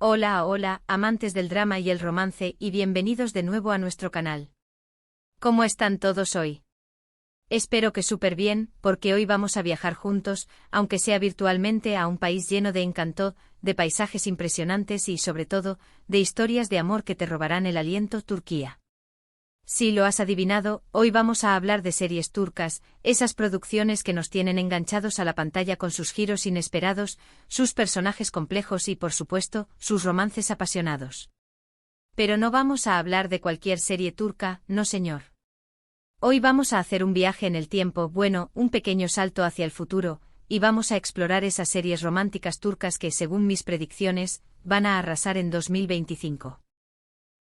Hola, hola, amantes del drama y el romance, y bienvenidos de nuevo a nuestro canal. ¿Cómo están todos hoy? Espero que súper bien, porque hoy vamos a viajar juntos, aunque sea virtualmente, a un país lleno de encanto, de paisajes impresionantes y, sobre todo, de historias de amor que te robarán el aliento, Turquía. Si lo has adivinado, hoy vamos a hablar de series turcas, esas producciones que nos tienen enganchados a la pantalla con sus giros inesperados, sus personajes complejos y, por supuesto, sus romances apasionados. Pero no vamos a hablar de cualquier serie turca, no señor. Hoy vamos a hacer un viaje en el tiempo, bueno, un pequeño salto hacia el futuro, y vamos a explorar esas series románticas turcas que, según mis predicciones, van a arrasar en 2025.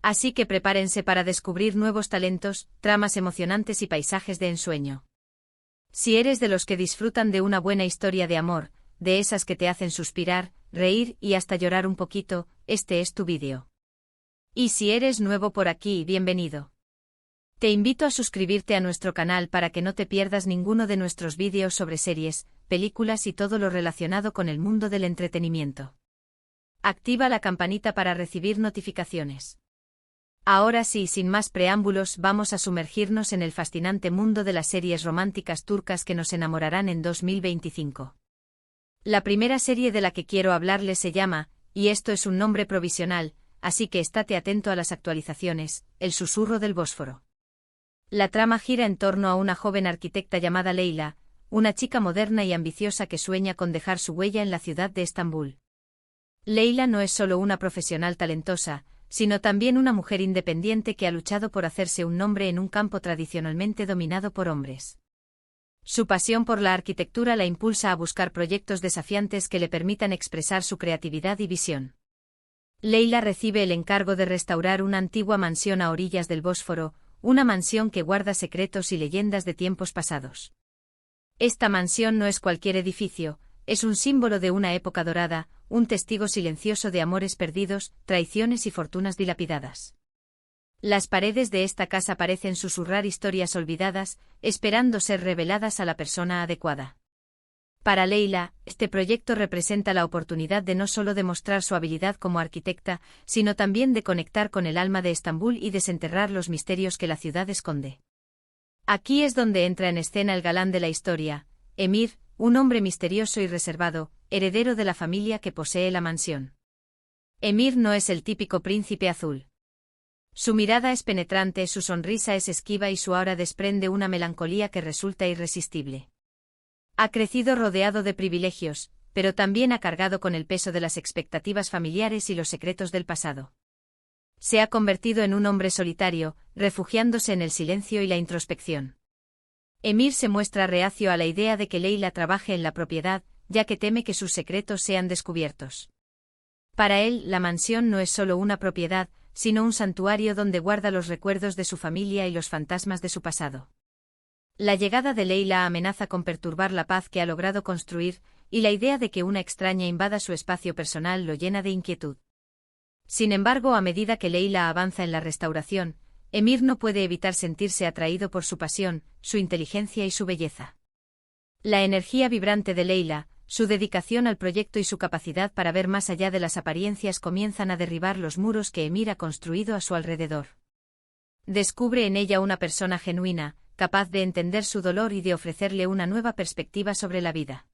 Así que prepárense para descubrir nuevos talentos, tramas emocionantes y paisajes de ensueño. Si eres de los que disfrutan de una buena historia de amor, de esas que te hacen suspirar, reír y hasta llorar un poquito, este es tu vídeo. Y si eres nuevo por aquí, bienvenido. Te invito a suscribirte a nuestro canal para que no te pierdas ninguno de nuestros vídeos sobre series, películas y todo lo relacionado con el mundo del entretenimiento. Activa la campanita para recibir notificaciones. Ahora sí, sin más preámbulos, vamos a sumergirnos en el fascinante mundo de las series románticas turcas que nos enamorarán en 2025. La primera serie de la que quiero hablarles se llama, y esto es un nombre provisional, así que estate atento a las actualizaciones, El susurro del Bósforo. La trama gira en torno a una joven arquitecta llamada Leyla, una chica moderna y ambiciosa que sueña con dejar su huella en la ciudad de Estambul. Leyla no es solo una profesional talentosa, sino también una mujer independiente que ha luchado por hacerse un nombre en un campo tradicionalmente dominado por hombres. Su pasión por la arquitectura la impulsa a buscar proyectos desafiantes que le permitan expresar su creatividad y visión. Leyla recibe el encargo de restaurar una antigua mansión a orillas del Bósforo, una mansión que guarda secretos y leyendas de tiempos pasados. Esta mansión no es cualquier edificio, es un símbolo de una época dorada, un testigo silencioso de amores perdidos, traiciones y fortunas dilapidadas. Las paredes de esta casa parecen susurrar historias olvidadas, esperando ser reveladas a la persona adecuada. Para Leyla, este proyecto representa la oportunidad de no solo demostrar su habilidad como arquitecta, sino también de conectar con el alma de Estambul y desenterrar los misterios que la ciudad esconde. Aquí es donde entra en escena el galán de la historia, Emir, un hombre misterioso y reservado, heredero de la familia que posee la mansión. Emir no es el típico príncipe azul. Su mirada es penetrante, su sonrisa es esquiva y su aura desprende una melancolía que resulta irresistible. Ha crecido rodeado de privilegios, pero también ha cargado con el peso de las expectativas familiares y los secretos del pasado. Se ha convertido en un hombre solitario, refugiándose en el silencio y la introspección. Emir se muestra reacio a la idea de que Leyla trabaje en la propiedad, ya que teme que sus secretos sean descubiertos. Para él, la mansión no es solo una propiedad, sino un santuario donde guarda los recuerdos de su familia y los fantasmas de su pasado. La llegada de Leyla amenaza con perturbar la paz que ha logrado construir, y la idea de que una extraña invada su espacio personal lo llena de inquietud. Sin embargo, a medida que Leyla avanza en la restauración, Emir no puede evitar sentirse atraído por su pasión, su inteligencia y su belleza. La energía vibrante de Leyla, su dedicación al proyecto y su capacidad para ver más allá de las apariencias comienzan a derribar los muros que Emir ha construido a su alrededor. Descubre en ella una persona genuina, capaz de entender su dolor y de ofrecerle una nueva perspectiva sobre la vida.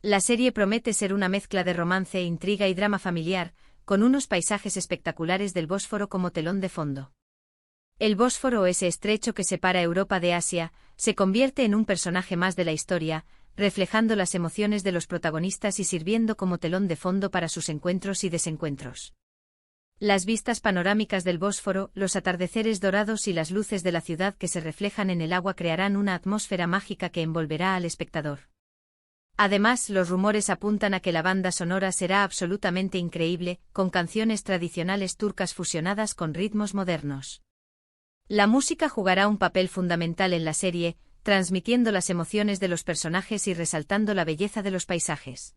La serie promete ser una mezcla de romance, intriga y drama familiar, con unos paisajes espectaculares del Bósforo como telón de fondo. El Bósforo, ese estrecho que separa Europa de Asia, se convierte en un personaje más de la historia, reflejando las emociones de los protagonistas y sirviendo como telón de fondo para sus encuentros y desencuentros. Las vistas panorámicas del Bósforo, los atardeceres dorados y las luces de la ciudad que se reflejan en el agua crearán una atmósfera mágica que envolverá al espectador. Además, los rumores apuntan a que la banda sonora será absolutamente increíble, con canciones tradicionales turcas fusionadas con ritmos modernos. La música jugará un papel fundamental en la serie, transmitiendo las emociones de los personajes y resaltando la belleza de los paisajes.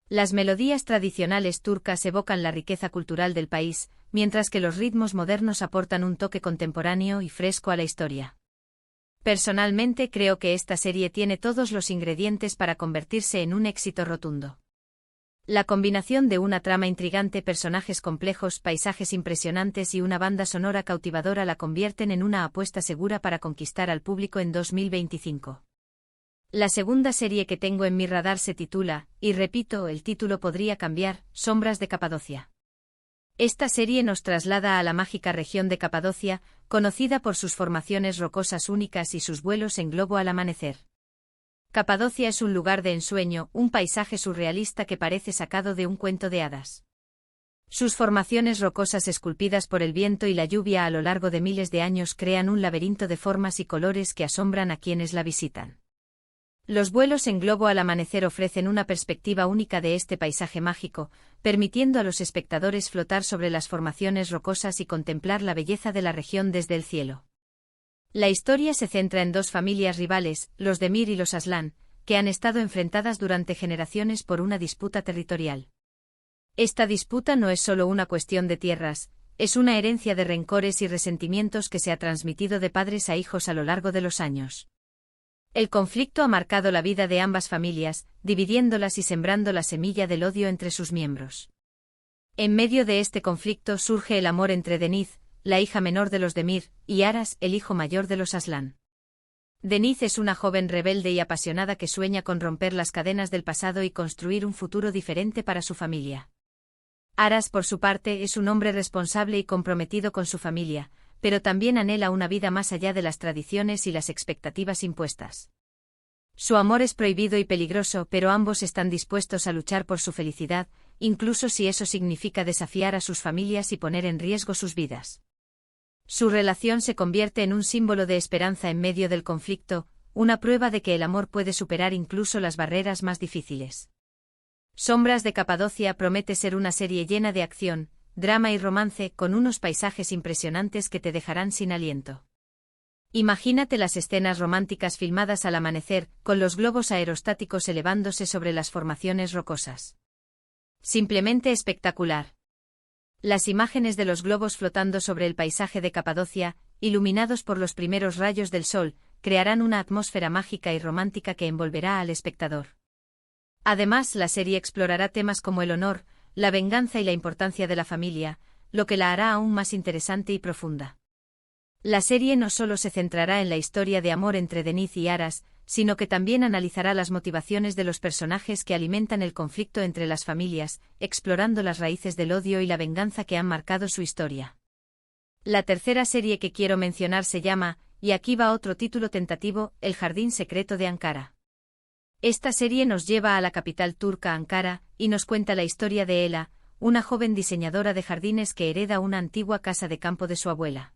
Las melodías tradicionales turcas evocan la riqueza cultural del país, mientras que los ritmos modernos aportan un toque contemporáneo y fresco a la historia. Personalmente creo que esta serie tiene todos los ingredientes para convertirse en un éxito rotundo. La combinación de una trama intrigante, personajes complejos, paisajes impresionantes y una banda sonora cautivadora la convierten en una apuesta segura para conquistar al público en 2025. La segunda serie que tengo en mi radar se titula, y repito, el título podría cambiar, Sombras de Capadocia. Esta serie nos traslada a la mágica región de Capadocia, conocida por sus formaciones rocosas únicas y sus vuelos en globo al amanecer. Capadocia es un lugar de ensueño, un paisaje surrealista que parece sacado de un cuento de hadas. Sus formaciones rocosas esculpidas por el viento y la lluvia a lo largo de miles de años crean un laberinto de formas y colores que asombran a quienes la visitan. Los vuelos en globo al amanecer ofrecen una perspectiva única de este paisaje mágico, permitiendo a los espectadores flotar sobre las formaciones rocosas y contemplar la belleza de la región desde el cielo. La historia se centra en dos familias rivales, los Demir y los Aslan, que han estado enfrentadas durante generaciones por una disputa territorial. Esta disputa no es solo una cuestión de tierras, es una herencia de rencores y resentimientos que se ha transmitido de padres a hijos a lo largo de los años. El conflicto ha marcado la vida de ambas familias, dividiéndolas y sembrando la semilla del odio entre sus miembros. En medio de este conflicto surge el amor entre Deniz, la hija menor de los Demir, y Aras, el hijo mayor de los Aslan. Deniz es una joven rebelde y apasionada que sueña con romper las cadenas del pasado y construir un futuro diferente para su familia. Aras, por su parte, es un hombre responsable y comprometido con su familia, pero también anhela una vida más allá de las tradiciones y las expectativas impuestas. Su amor es prohibido y peligroso, pero ambos están dispuestos a luchar por su felicidad, incluso si eso significa desafiar a sus familias y poner en riesgo sus vidas. Su relación se convierte en un símbolo de esperanza en medio del conflicto, una prueba de que el amor puede superar incluso las barreras más difíciles. Sombras de Capadocia promete ser una serie llena de acción, drama y romance, con unos paisajes impresionantes que te dejarán sin aliento. Imagínate las escenas románticas filmadas al amanecer, con los globos aerostáticos elevándose sobre las formaciones rocosas. Simplemente espectacular. Las imágenes de los globos flotando sobre el paisaje de Capadocia, iluminados por los primeros rayos del sol, crearán una atmósfera mágica y romántica que envolverá al espectador. Además, la serie explorará temas como el honor, la venganza y la importancia de la familia, lo que la hará aún más interesante y profunda. La serie no solo se centrará en la historia de amor entre Deniz y Aras, sino que también analizará las motivaciones de los personajes que alimentan el conflicto entre las familias, explorando las raíces del odio y la venganza que han marcado su historia. La tercera serie que quiero mencionar se llama, y aquí va otro título tentativo, El Jardín Secreto de Ankara. Esta serie nos lleva a la capital turca Ankara, y nos cuenta la historia de Ela, una joven diseñadora de jardines que hereda una antigua casa de campo de su abuela.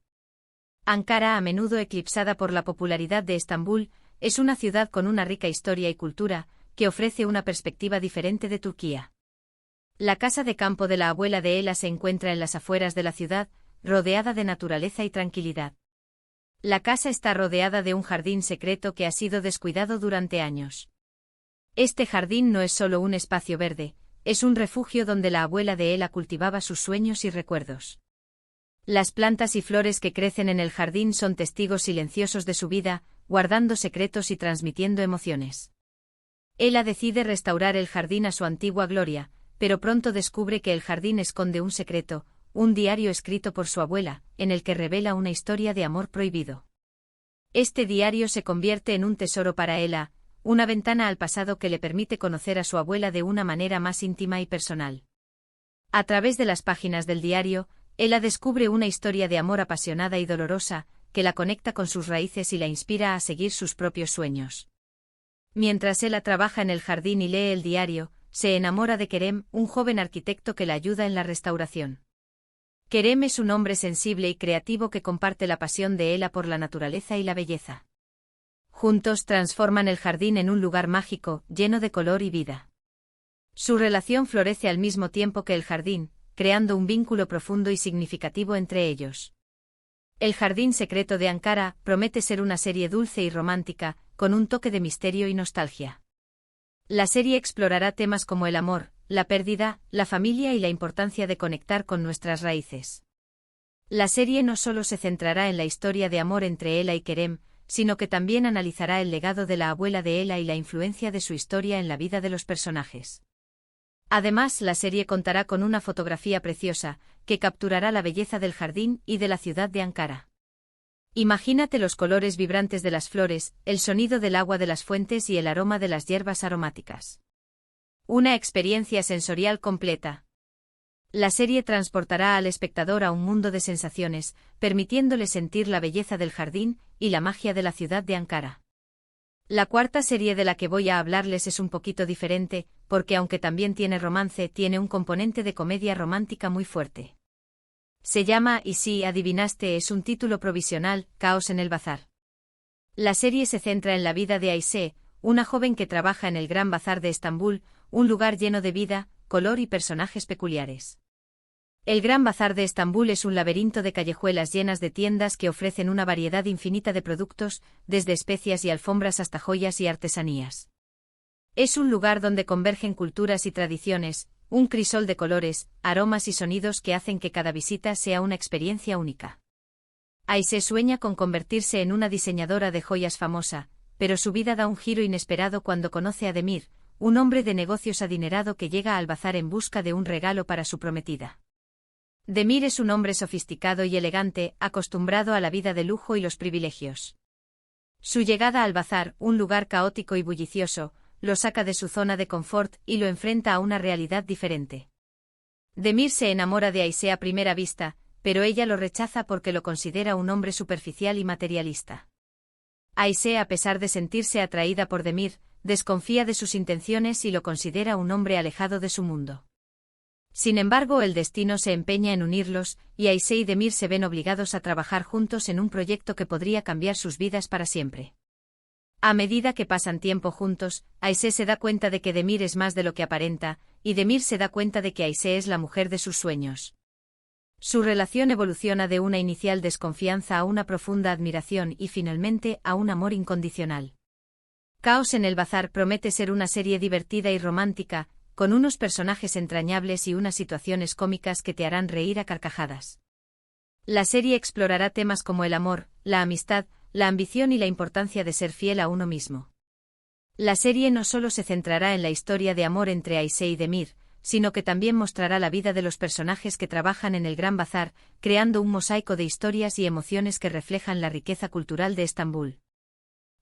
Ankara, a menudo eclipsada por la popularidad de Estambul, es una ciudad con una rica historia y cultura, que ofrece una perspectiva diferente de Turquía. La casa de campo de la abuela de Ela se encuentra en las afueras de la ciudad, rodeada de naturaleza y tranquilidad. La casa está rodeada de un jardín secreto que ha sido descuidado durante años. Este jardín no es solo un espacio verde, es un refugio donde la abuela de Ela cultivaba sus sueños y recuerdos. Las plantas y flores que crecen en el jardín son testigos silenciosos de su vida, guardando secretos y transmitiendo emociones. Ela decide restaurar el jardín a su antigua gloria, pero pronto descubre que el jardín esconde un secreto, un diario escrito por su abuela, en el que revela una historia de amor prohibido. Este diario se convierte en un tesoro para Ela, una ventana al pasado que le permite conocer a su abuela de una manera más íntima y personal. A través de las páginas del diario, Ela descubre una historia de amor apasionada y dolorosa, que la conecta con sus raíces y la inspira a seguir sus propios sueños. Mientras Ela trabaja en el jardín y lee el diario, se enamora de Kerem, un joven arquitecto que la ayuda en la restauración. Kerem es un hombre sensible y creativo que comparte la pasión de Ela por la naturaleza y la belleza. Juntos transforman el jardín en un lugar mágico, lleno de color y vida. Su relación florece al mismo tiempo que el jardín, creando un vínculo profundo y significativo entre ellos. El Jardín Secreto de Ankara promete ser una serie dulce y romántica, con un toque de misterio y nostalgia. La serie explorará temas como el amor, la pérdida, la familia y la importancia de conectar con nuestras raíces. La serie no solo se centrará en la historia de amor entre Ela y Kerem, sino que también analizará el legado de la abuela de Ela y la influencia de su historia en la vida de los personajes. Además, la serie contará con una fotografía preciosa, que capturará la belleza del jardín y de la ciudad de Ankara. Imagínate los colores vibrantes de las flores, el sonido del agua de las fuentes y el aroma de las hierbas aromáticas. Una experiencia sensorial completa. La serie transportará al espectador a un mundo de sensaciones, permitiéndole sentir la belleza del jardín y la magia de la ciudad de Ankara. La cuarta serie de la que voy a hablarles es un poquito diferente, porque aunque también tiene romance, tiene un componente de comedia romántica muy fuerte. Se llama Y si adivinaste, es un título provisional, Caos en el Bazar. La serie se centra en la vida de Ayşe, una joven que trabaja en el Gran Bazar de Estambul, un lugar lleno de vida, color y personajes peculiares. El Gran Bazar de Estambul es un laberinto de callejuelas llenas de tiendas que ofrecen una variedad infinita de productos, desde especias y alfombras hasta joyas y artesanías. Es un lugar donde convergen culturas y tradiciones, un crisol de colores, aromas y sonidos que hacen que cada visita sea una experiencia única. Ayşe sueña con convertirse en una diseñadora de joyas famosa, pero su vida da un giro inesperado cuando conoce a Demir, un hombre de negocios adinerado que llega al bazar en busca de un regalo para su prometida. Demir es un hombre sofisticado y elegante, acostumbrado a la vida de lujo y los privilegios. Su llegada al bazar, un lugar caótico y bullicioso, lo saca de su zona de confort y lo enfrenta a una realidad diferente. Demir se enamora de Ayşe a primera vista, pero ella lo rechaza porque lo considera un hombre superficial y materialista. Ayşe, a pesar de sentirse atraída por Demir, desconfía de sus intenciones y lo considera un hombre alejado de su mundo. Sin embargo, el destino se empeña en unirlos, y Ayşe y Demir se ven obligados a trabajar juntos en un proyecto que podría cambiar sus vidas para siempre. A medida que pasan tiempo juntos, Ayşe se da cuenta de que Demir es más de lo que aparenta, y Demir se da cuenta de que Ayşe es la mujer de sus sueños. Su relación evoluciona de una inicial desconfianza a una profunda admiración y finalmente a un amor incondicional. Caos en el Bazar promete ser una serie divertida y romántica, con unos personajes entrañables y unas situaciones cómicas que te harán reír a carcajadas. La serie explorará temas como el amor, la amistad, la ambición y la importancia de ser fiel a uno mismo. La serie no solo se centrará en la historia de amor entre Ayşe y Demir, sino que también mostrará la vida de los personajes que trabajan en el Gran Bazar, creando un mosaico de historias y emociones que reflejan la riqueza cultural de Estambul.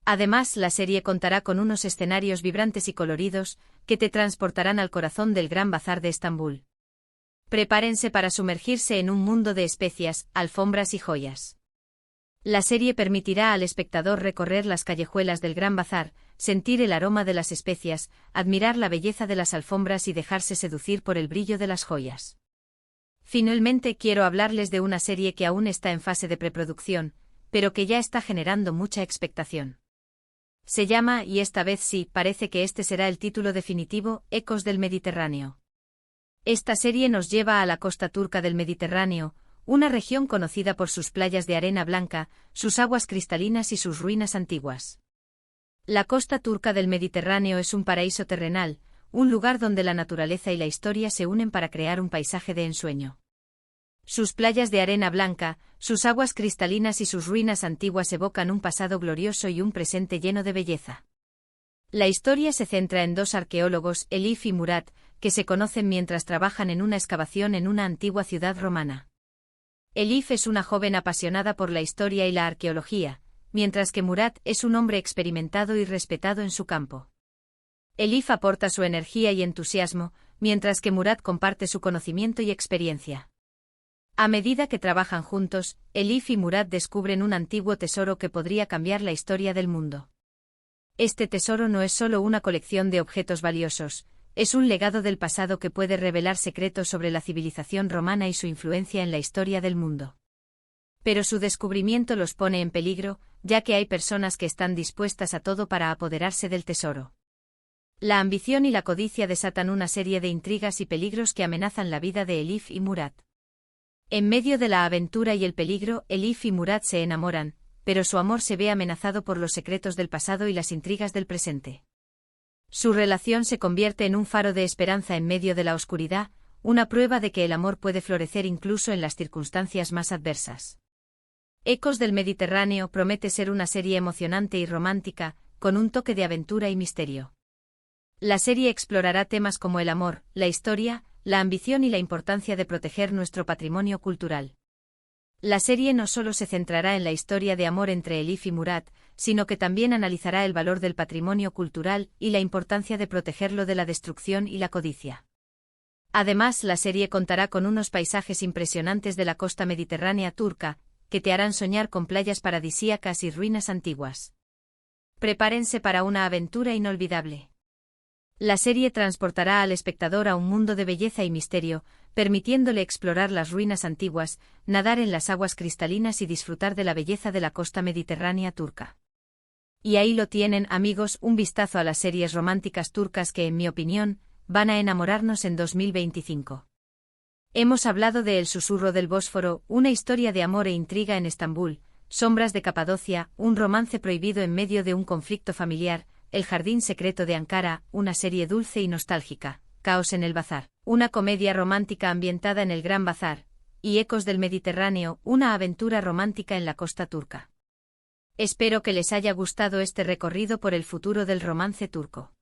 Además, la serie contará con unos escenarios vibrantes y coloridos, que te transportarán al corazón del Gran Bazar de Estambul. Prepárense para sumergirse en un mundo de especias, alfombras y joyas. La serie permitirá al espectador recorrer las callejuelas del Gran Bazar, sentir el aroma de las especias, admirar la belleza de las alfombras y dejarse seducir por el brillo de las joyas. Finalmente, quiero hablarles de una serie que aún está en fase de preproducción, pero que ya está generando mucha expectación. Se llama, y esta vez sí, parece que este será el título definitivo, Ecos del Mediterráneo. Esta serie nos lleva a la costa turca del Mediterráneo, una región conocida por sus playas de arena blanca, sus aguas cristalinas y sus ruinas antiguas. La costa turca del Mediterráneo es un paraíso terrenal, un lugar donde la naturaleza y la historia se unen para crear un paisaje de ensueño. Sus playas de arena blanca, sus aguas cristalinas y sus ruinas antiguas evocan un pasado glorioso y un presente lleno de belleza. La historia se centra en dos arqueólogos, Elif y Murat, que se conocen mientras trabajan en una excavación en una antigua ciudad romana. Elif es una joven apasionada por la historia y la arqueología, mientras que Murat es un hombre experimentado y respetado en su campo. Elif aporta su energía y entusiasmo, mientras que Murat comparte su conocimiento y experiencia. A medida que trabajan juntos, Elif y Murat descubren un antiguo tesoro que podría cambiar la historia del mundo. Este tesoro no es solo una colección de objetos valiosos, es un legado del pasado que puede revelar secretos sobre la civilización romana y su influencia en la historia del mundo. Pero su descubrimiento los pone en peligro, ya que hay personas que están dispuestas a todo para apoderarse del tesoro. La ambición y la codicia desatan una serie de intrigas y peligros que amenazan la vida de Elif y Murat. En medio de la aventura y el peligro, Elif y Murat se enamoran, pero su amor se ve amenazado por los secretos del pasado y las intrigas del presente. Su relación se convierte en un faro de esperanza en medio de la oscuridad, una prueba de que el amor puede florecer incluso en las circunstancias más adversas. Ecos del Mediterráneo promete ser una serie emocionante y romántica, con un toque de aventura y misterio. La serie explorará temas como el amor, la historia, la ambición y la importancia de proteger nuestro patrimonio cultural. La serie no solo se centrará en la historia de amor entre Elif y Murad, sino que también analizará el valor del patrimonio cultural y la importancia de protegerlo de la destrucción y la codicia. Además, la serie contará con unos paisajes impresionantes de la costa mediterránea turca, que te harán soñar con playas paradisíacas y ruinas antiguas. Prepárense para una aventura inolvidable. La serie transportará al espectador a un mundo de belleza y misterio, permitiéndole explorar las ruinas antiguas, nadar en las aguas cristalinas y disfrutar de la belleza de la costa mediterránea turca. Y ahí lo tienen, amigos, un vistazo a las series románticas turcas que, en mi opinión, van a enamorarnos en 2025. Hemos hablado de El susurro del Bósforo, una historia de amor e intriga en Estambul, Sombras de Capadocia, un romance prohibido en medio de un conflicto familiar, El jardín secreto de Ankara, una serie dulce y nostálgica, Caos en el Bazar, una comedia romántica ambientada en el Gran Bazar, y Ecos del Mediterráneo, una aventura romántica en la costa turca. Espero que les haya gustado este recorrido por el futuro del romance turco.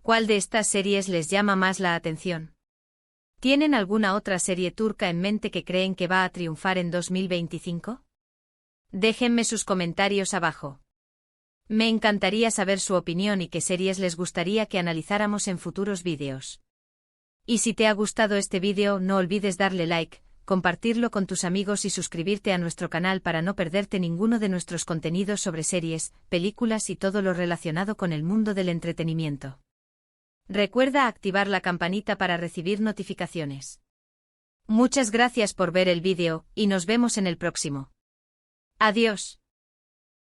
¿Cuál de estas series les llama más la atención? ¿Tienen alguna otra serie turca en mente que creen que va a triunfar en 2025? Déjenme sus comentarios abajo. Me encantaría saber su opinión y qué series les gustaría que analizáramos en futuros vídeos. Y si te ha gustado este vídeo, no olvides darle like, compartirlo con tus amigos y suscribirte a nuestro canal para no perderte ninguno de nuestros contenidos sobre series, películas y todo lo relacionado con el mundo del entretenimiento. Recuerda activar la campanita para recibir notificaciones. Muchas gracias por ver el vídeo, y nos vemos en el próximo. Adiós.